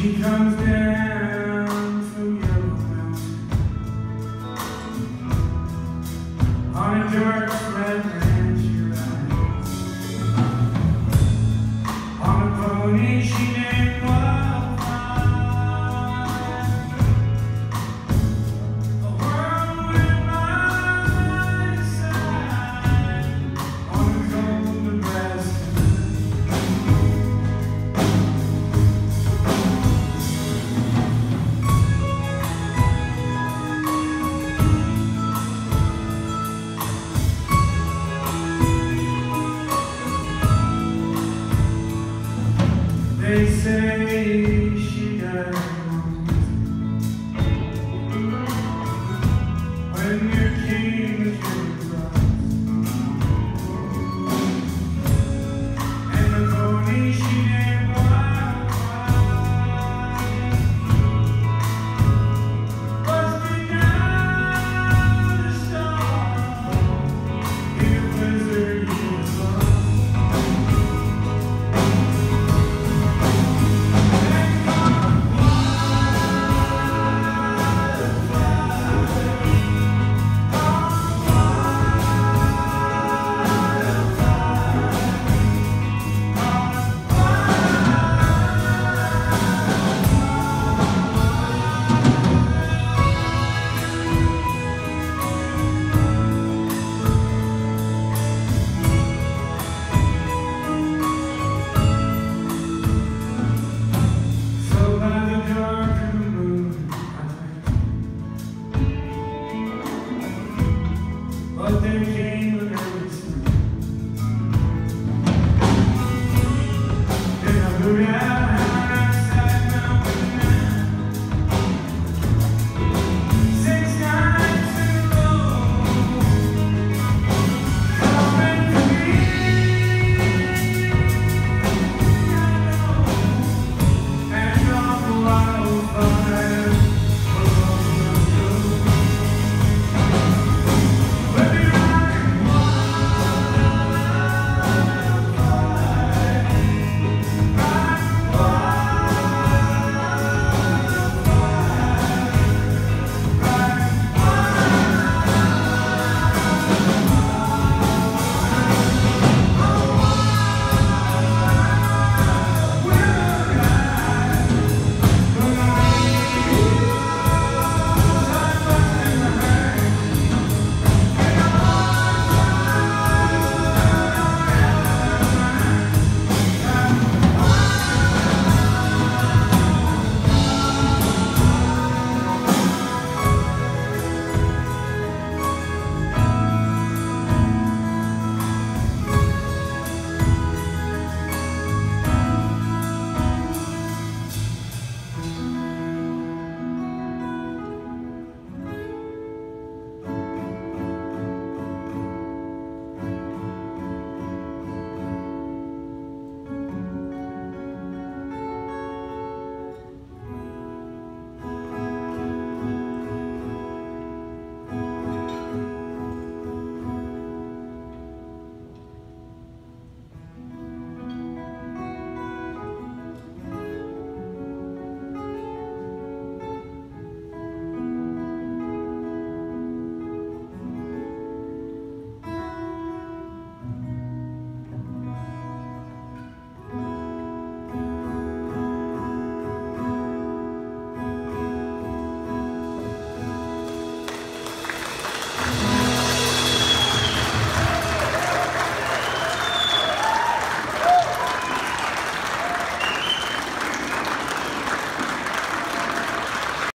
She comes down from Yellow Mountain on a dark flat ranch rides. On a pony she named Wildfire. A whirlwind by her side on a cold Nebraska. They say she died when your king was cross, and the pony she named Wildfire was beyond a star in a blizzard you lost. But there came an early spring, and I moved out.